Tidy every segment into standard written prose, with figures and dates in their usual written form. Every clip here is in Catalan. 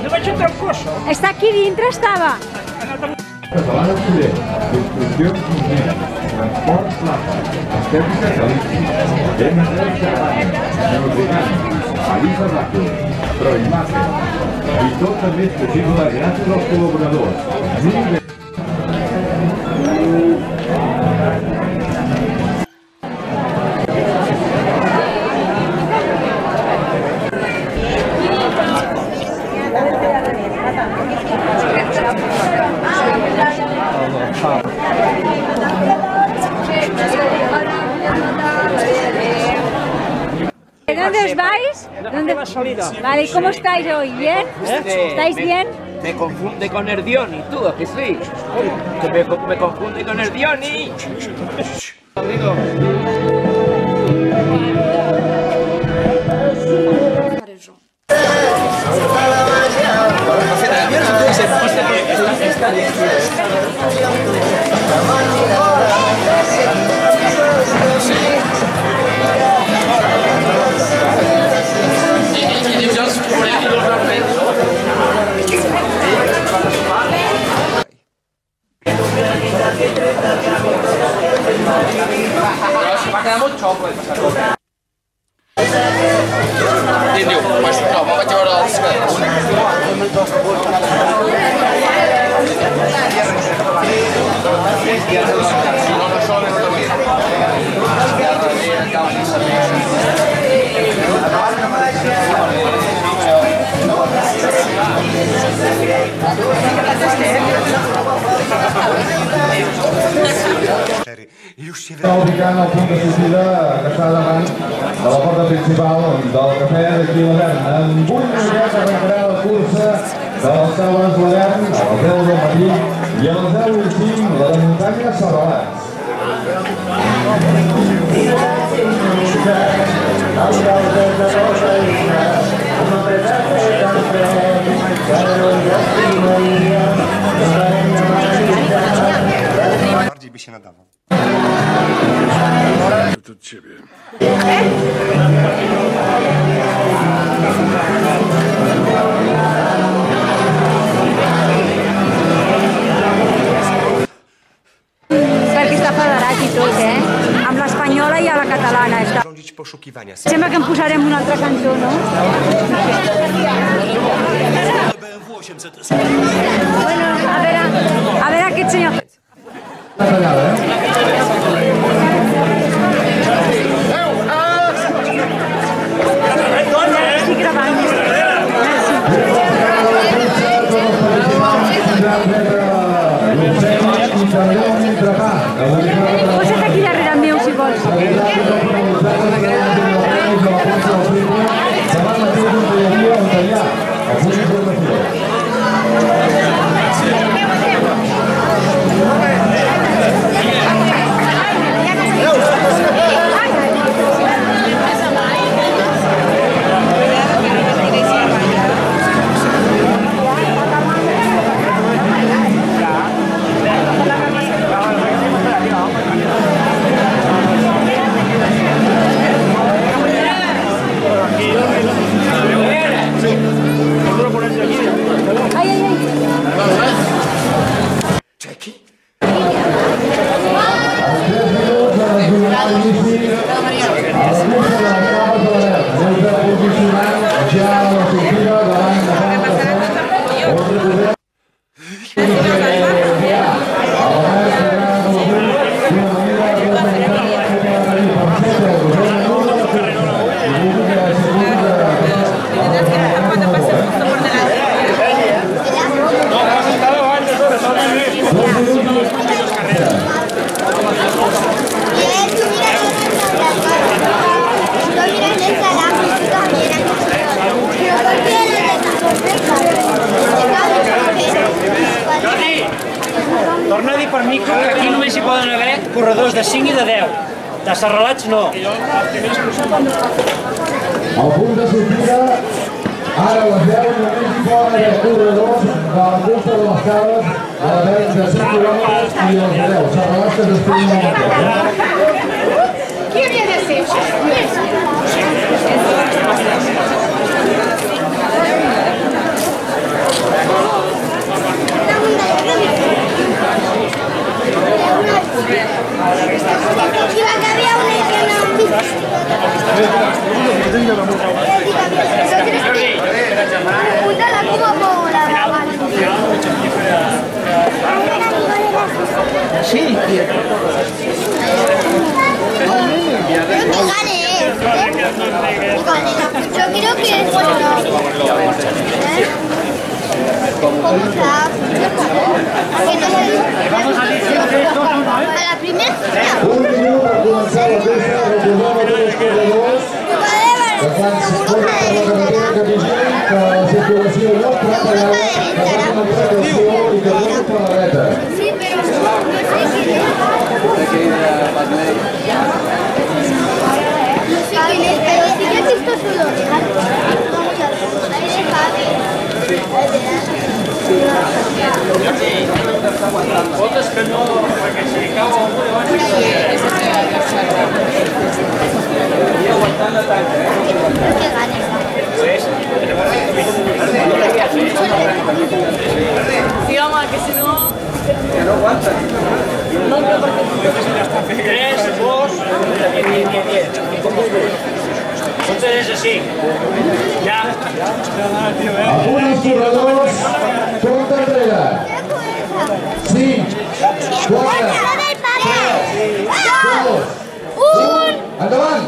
No vaig entrar al cos. Està aquí dintre, estava. Catalana Occident, construccions mineres, transport plata, estètica Calixi, M3 Caravana, Neotricant, Alisa Ràpid, Proimace. I tot també és possible gràcies als col·laboradors. ¿Dónde os vais? ¿Dónde va salida? Vale, ¿y cómo estáis hoy? ¿Bien? ¿Estáis bien? Me confunde con Erdioni, tú, ¿a que sí? Que me confunde con Erdioni. Amigo. Va quedar molt xoco, i diu, pues no, vaig a veure els cadets. No, no solen dormir. Està ubicant el punt de sortida que està davant de la porta principal del cafè d'aquí Modern. En 8 minutets arrencarà la cursa de les taules Modern a les 10 del matí i a les 10:05 la de muntanya Serralats. Bardziej by się nadawał. To od ciebie. Perquè està federat i tot, amb l'espanyola i a la catalana. Rządzić poszukiwania. Sembla que em posarem una altra cançó, no? Bueno, a veure aquest senyor. Estic gravant. Posa't aquí darrere meu, si vols. Torna a dir per mi que aquí només hi poden haver corredors de 5 i de 10. De Serralats no. Al punt de sortida, ara a les 10 només hi poden haver corredors de la cursa de les Cabres a la verd de 5 quilòmetres i els de 10. Serrabastes després de la Qui havia de ser? Si va que había una que no... Pregúntale cómo puedo grabar. Sí, Creo que gane él. Yo creo que es bueno. ¿Cómo está? A la primera. Un minut per començar la festa, recordem a tots els corredors que quan s'escolta per la carretera que vigilin que la circulació no pot tallar, que facin la precaució i que donin per la dreta. Sí, pero no sé quién es. No sé quién es, pero sí que he visto su nombre. Vamos a ver. Ahí está. Moltes que no, perquè si li cau algú llavors... Que gane. Sí, home, que si no... 3, 2... Són 3 a 5. Ja. Apunt els corredors, compte enrere. 5, 4, 3, 2, 1, endavant!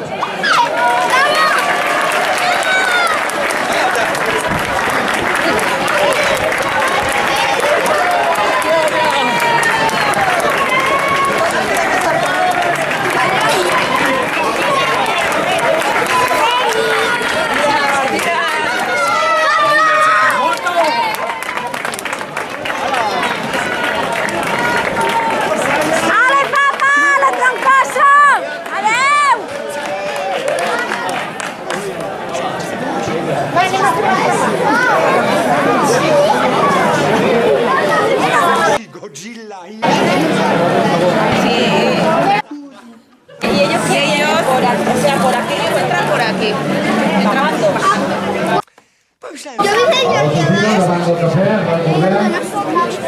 Godzilla. Sí. Y ellos por aquí, o sea, por aquí entran por aquí. Entraban dos. Yo vi A la sortida davant del cafè, recordem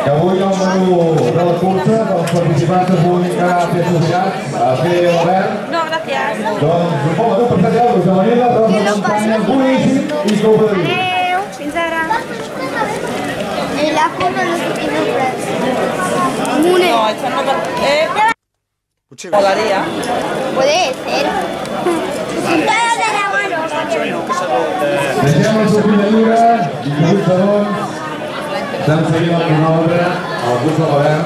que avui el menú de la cursa dels participants es vulguin quedar fer associats a fer l'Obert. No, gracias. Doncs un bon menú per 7 euros de manera, arròs de muntanya boníssim i copa de vi. Adeu, fins ara. el ajo no lo tiene Mune. No, esto no... Molaría. Puede ser. Todos de la mano. Deixem el sortir de lliure, 18 segons. Estem seguint el cronòmetre, el curs de l'Obert.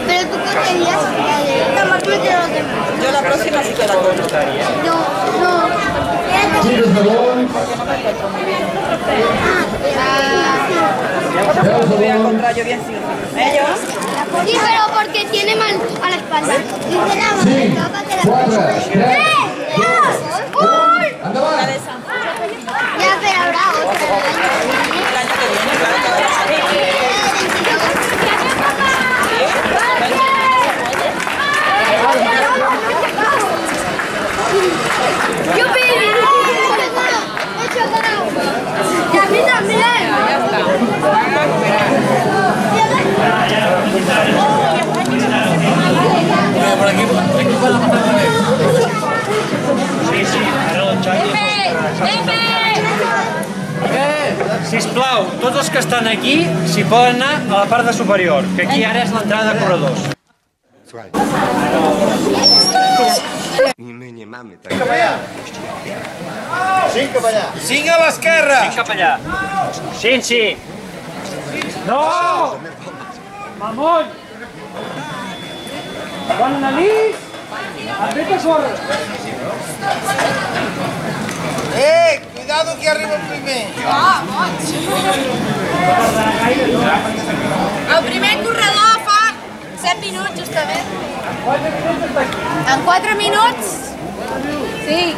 Pero tú qué querías tomar de los demás. Yo la próxima sí que la compro. No, no. 5 segons. 10 Voy a segons. encontrar yo bien sin ellos. Sí, pero porque tiene mal a la espalda. Dice la 5, 4, 3, 2, 1, endavant! Ya, pero habrá otra. El año que viene, claro que Yo pedí. Y a mí también. ya está. Sisplau, tots els que estan aquí s'hi poden anar a la part de superior, que aquí ara és l'entrada de corredors. Słuchaj. I my nie mamy tak. Cinc cap allà. Sí. No! Mamón! Quan analiz, et ve que corre. Cuidado que arriba el primer. El primer corredor fa 7 minuts, justament. En 4 minuts? Sí.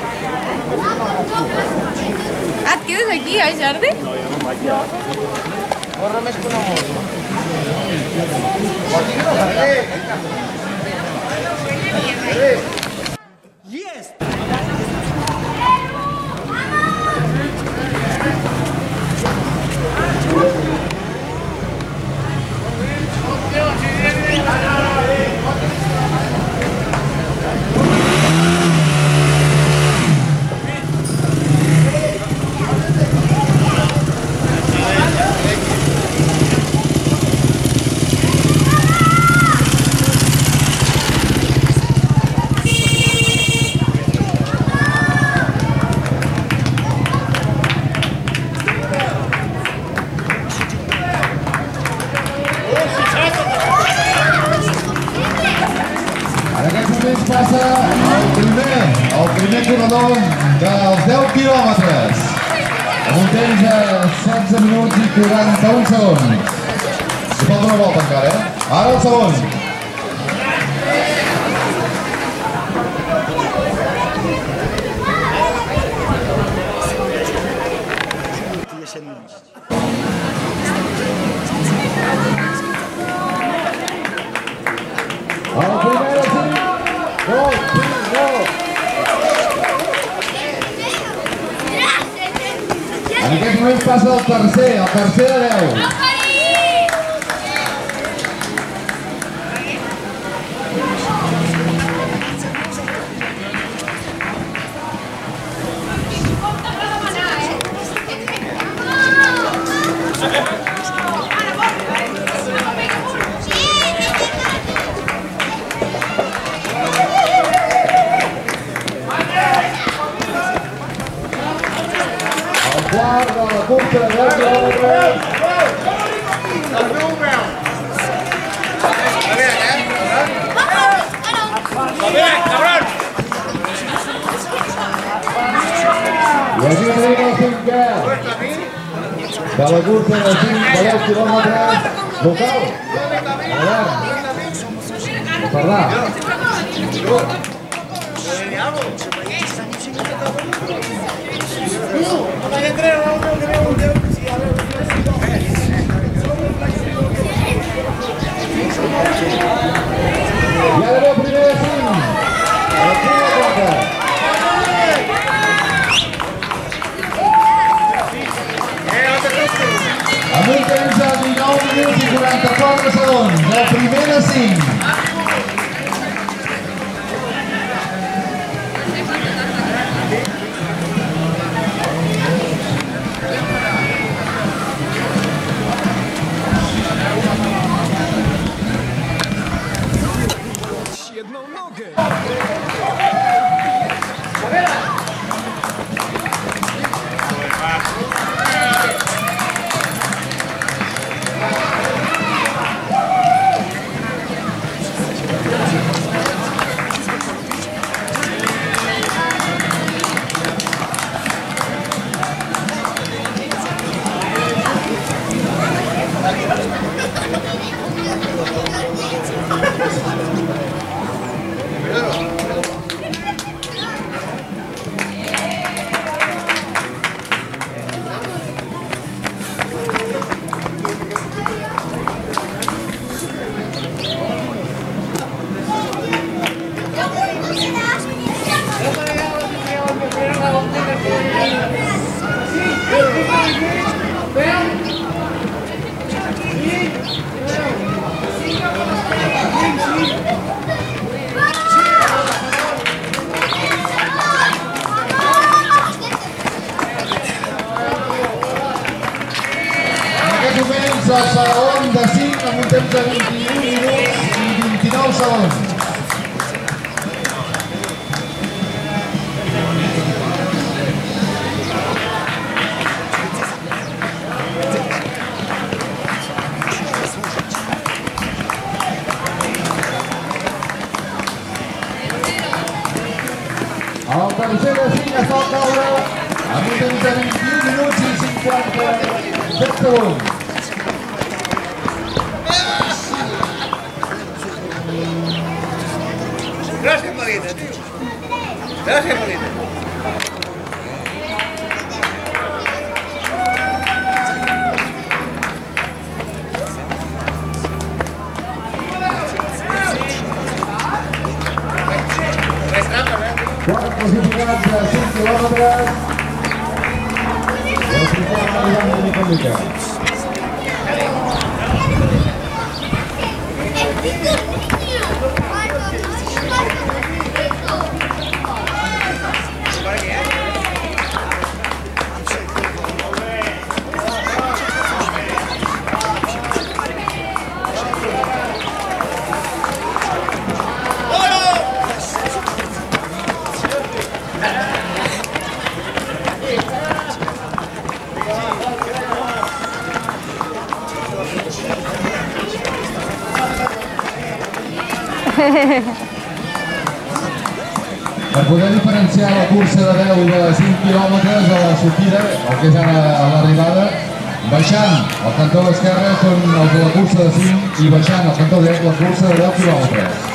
Ah, et quedes aquí, Jordi? Corre més que una moto. Passa el primer corredor dels 10 quilòmetres amb un temps de 16 minuts i 41 segons. Si falta una volta encara, Ara el segon. El primer de 5. Gol, gol. En aquest moment passa el tercer de 10. Guarda la cursa de 10 quilòmetres. I aquí tenim el cinquè de la cursa de 10 quilòmetres local. Perdà. I ara ve el primer de 5. El primer de 4. Amb un temps de 19 minuts i 44 segons. El primer de 5. El segon de 5 amb un temps de 21 minuts i 29 segons. El tercer de 5 es fa caure amb un temps de 21 minuts i 57 segons. Gracias, Marina, tío. Gracias, Marina. tècnica. Per poder diferenciar la cursa de 10 i de 5 quilòmetres a la sortida, el que és ara a l'arribada, baixant al cantó esquerre són els de la cursa de 5 i baixant al cantó dret la cursa de 10 quilòmetres.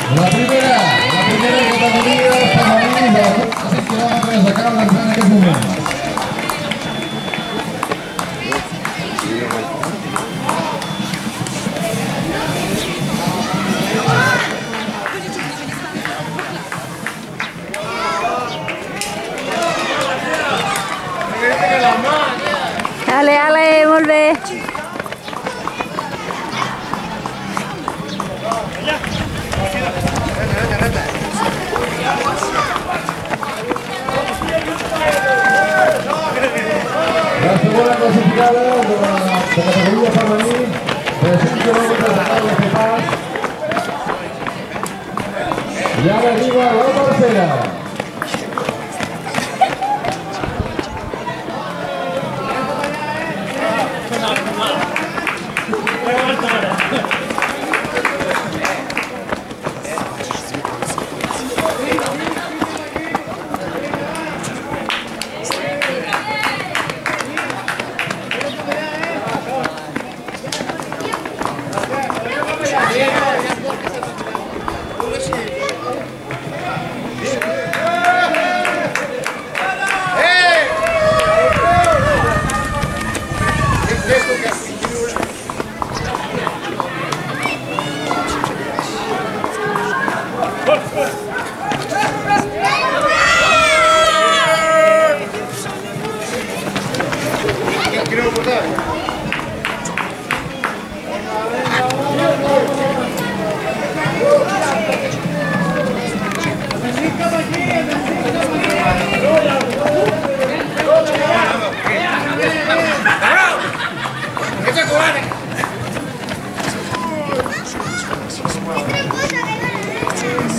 La primera categoria femenina de la cursa de 5 quilòmetres acaba d'entrar en aquest moment. Ale, molt bé. La segona classificada de la categoria femení de 5 quilòmetres acaba de fer pas. I ara arriba la tercera.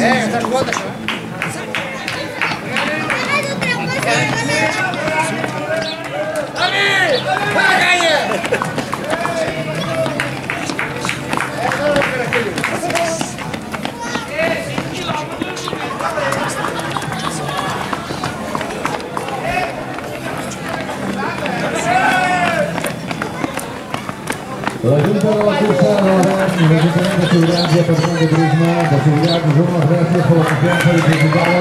Estás botas. ¡Dani! ¡A la calle! La Junta de la Cursa de l'Avern i l'Ajuntament de Subirats i el Departament de Turisme de Subirats us donen les gràcies per la confiança dipositada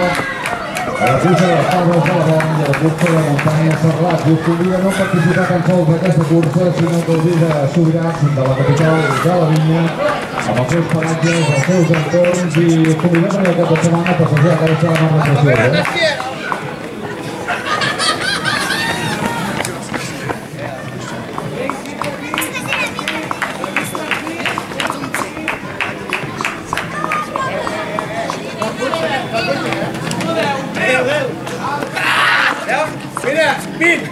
a la cursa de les Cabres de l'Avern i a la cursa de muntanya Serrat. I us convida a no participar tan sols d'aquesta cursa, sinó que us de Subirats, de la capital de la Vinya, amb els seus paratges, els seus entorns, i us convidem per aquest cap de setmana per passejar a aquesta manifestació. Mira, 20!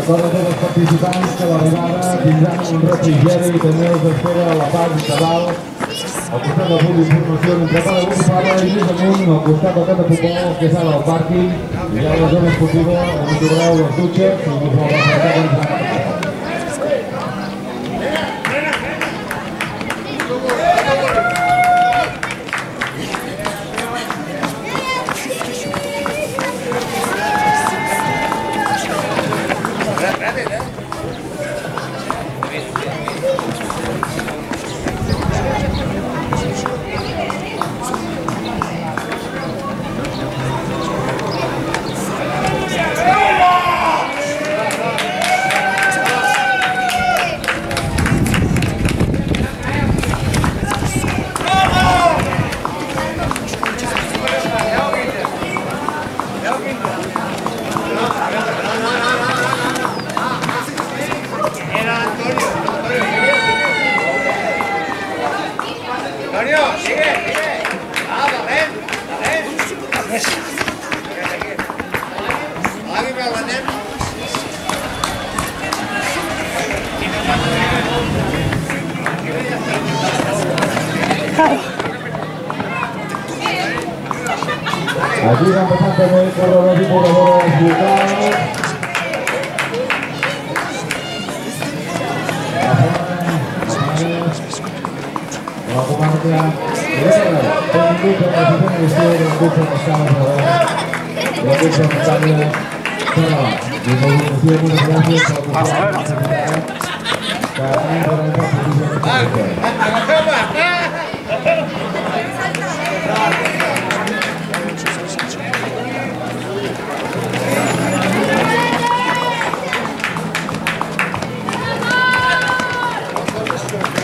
Recorda a tots els participants que a l'arribada tindran un refrigeri i també els espera a la part de dalt, al costat del punt d'informació, mentre cada un parla i més amunt, al costat del camp de futbol, que és ara el pàrquing, i hi ha la zona esportiva on hi trobareu les dutxes i us la representeu en la Aquí van passant també corredors i corredores locals. La comarca benvinguts a la segona edició de la cursa Cascada Salvador, la cursa Cascada Salvador. Des de l'organització, moltes gràcies per la possibilitat que han realitzat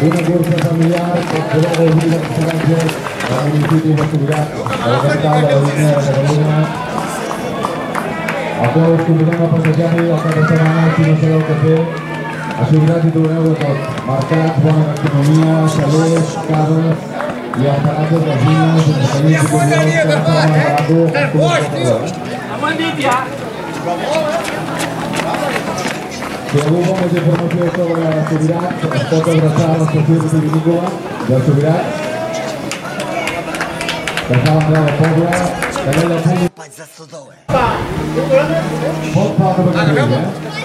una cursa familiar que podeu gaudir de restaurants al municipi de Subirats, a la capital de la línia de Catalunya, al qual us convidem a passejar-hi el cap de setmana si no sabeu què fer. A Subirats hi trobareu de tot: mercats, bona gastronomia, xalers, cases i els paratges dels vins, entreteniments i culturals que estan al barato amb tot. Si algú vol més informació sobre Subirats, es pot adreçar a l'estació vitivinícola de Subirats, que està a l'entrada del poble, també del punt... Pot falta per aquí,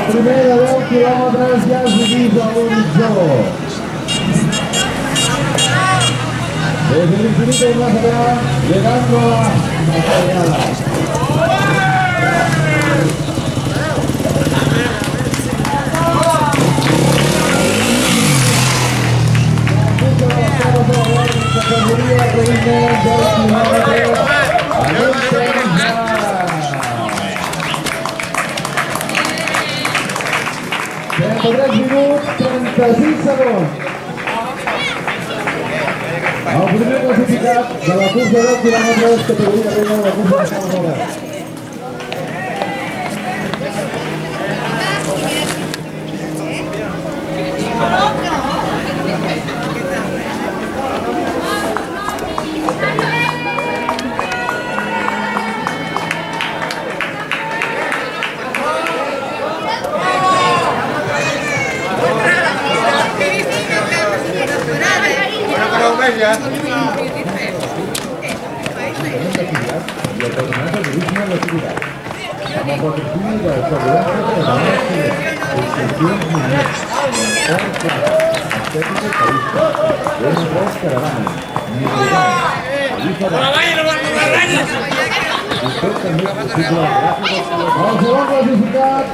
primer de 10 quilòmetres ja es dirigeix a l'horitzó. Desde el infinito y más allá, llegando a la llegada. Categoría de 10 kilómetros. 33 minuts, 36 segons. El primer classificat de la cursa de 10 quilòmetres, categoria de la cursa de Salvador. Ja. I el personatge de l'Isma de l'activitat. amb el patrocini de Seguretat Catalana Extensions Monet, Fort Plaza, Estètica Calista, M3 Caravana, Migrant, Alifa Ràdio. Vostè també és possible gràcies al segon classificat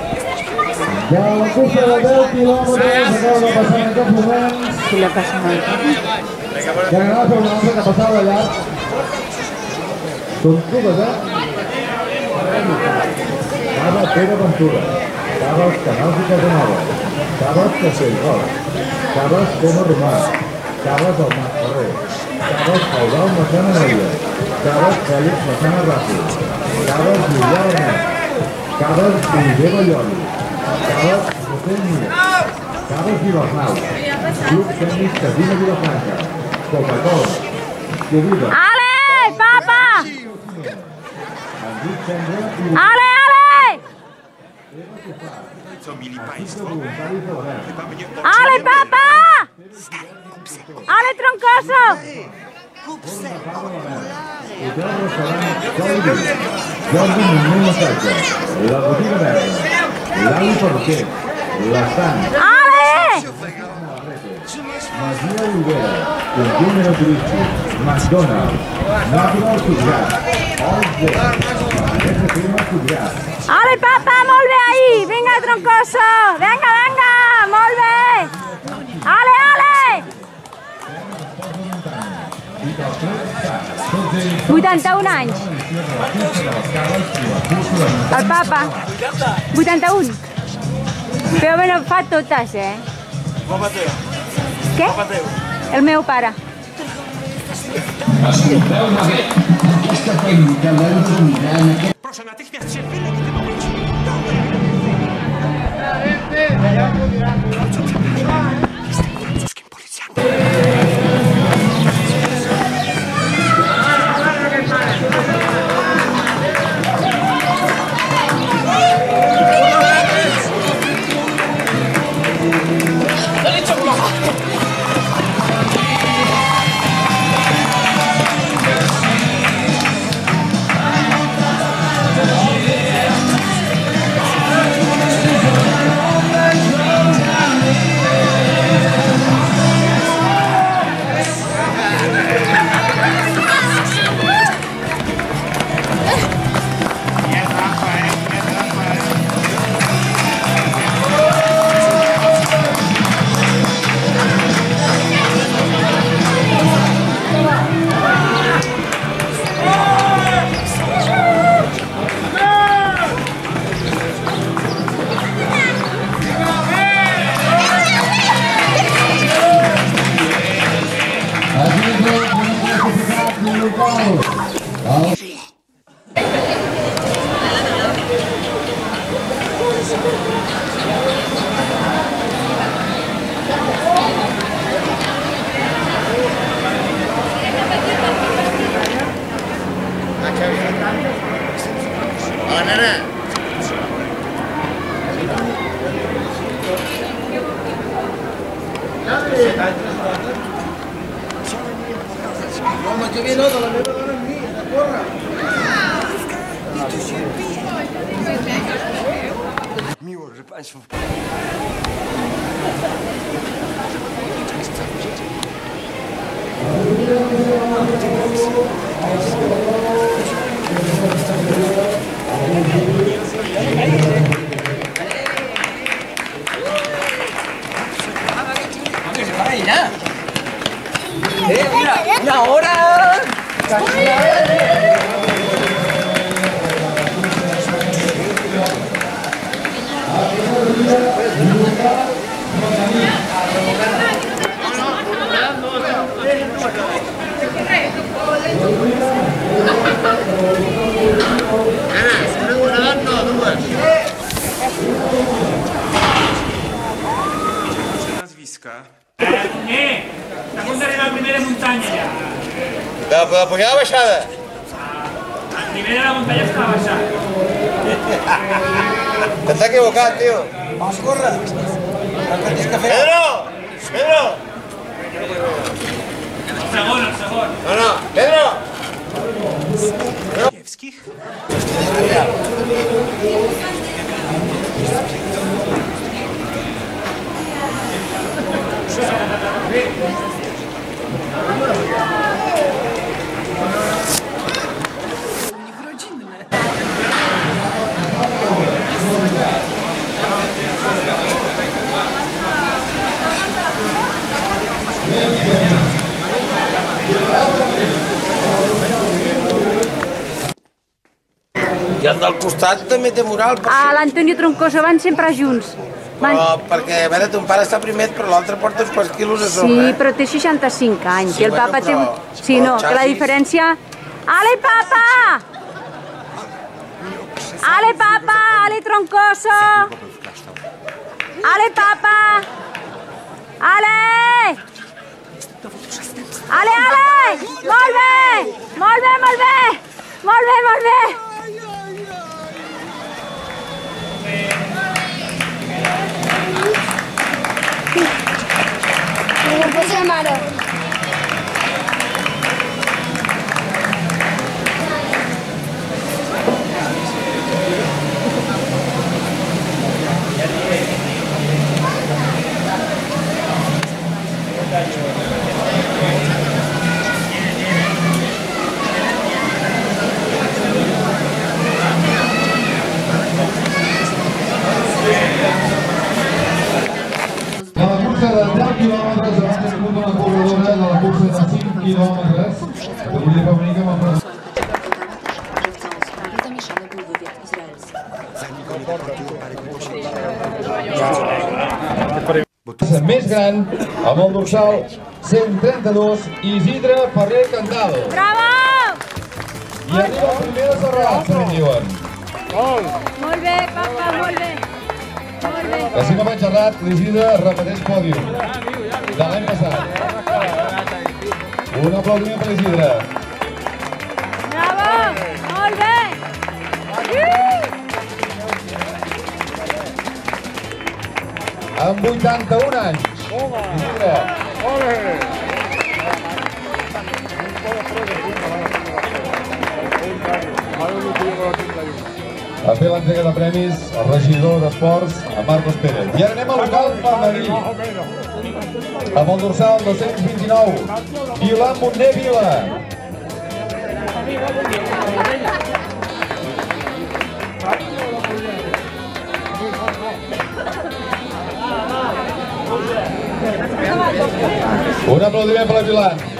de la cursa de 10 quilòmetres acaba de passar en aquests moments. Si la passa molt. Que anava per una altra que passava allà. Són totes, Cava Pere Ventura, Caves Canals i Casanova, Caves Castellroc, Caves Pere Romà, Caves del Mas Ferrer, Caves Eudal Massana Noia, Caves Fèlix Massana Ràfol, Caves Julià Arnett, Caves Roger Balloli, Caves José Núñez, Caves Vilasnau, Club Tècnic Casino Vilafranca, Coca-Cola, Covida. Ale, papa! Ale! Ale, papa! Ale, troncoso! Jordi Montmell Massatge, la Botiga Verda, l'Ali Perquer, la Sant, Ale! Masia Olivera, Conjunt Turístic, McDonald's, Natural Subgrat, FM Subgrat. Ale, papa, molt bé ahí! Vinga, troncoso! Vinga, vinga! Molt bé! Ale, ale! 81 anys. El papa. 81. Però me fa totes, Què? El meu pare. Proszę natychmiast się wylegitymować. Francuskim policjantem. Miło, że Państwo... ¡Una hora! Nazwiska. La punta de la primera muntanya ja. De la pujada baixada. El primer de la muntanya està baixant. T'estàs equivocat, tio. Vas a córrer. Pedro! Pedro! El segon. No, Pedro! wszystkich. I el del costat també té mural. L'Antonio Troncoso van sempre junts. Però perquè, a veure, ton pare està primer, però l'altre porta uns quants quilos a sobre. Sí, però té 65 anys. Sí, I el papa té... Sí, no, que la diferència... Ale, papa! Ale, papa! Ale, Troncoso! Ale, papa! Ale! Ale, ale! Molt bé! Molt bé, molt bé! Molt bé, molt bé! Posa la mare. De la cursa de 10 quilòmetres abans ha sigut una corredora de la cursa de 5 quilòmetres. Categoria femenina amb el més gran, amb el dorsal 132, Isidre Ferrer Cantal. Bravo! I arriba el primer de Serrat, se li diuen. Molt bé, papa, molt bé. Molt bé. La cima per Serrat, l'Isidre repeteix pòdium de l'any passat. Un aplaudiment per l'Isidre. Bravo! Molt bé! Amb 81 anys. Isidre. A fer l'entrega de premis al regidor d'Esports, a Marcos Pérez. I ara anem al local femení. Amb el dorsal 229, Violant Montner Vila. Un aplaudiment per la Violant.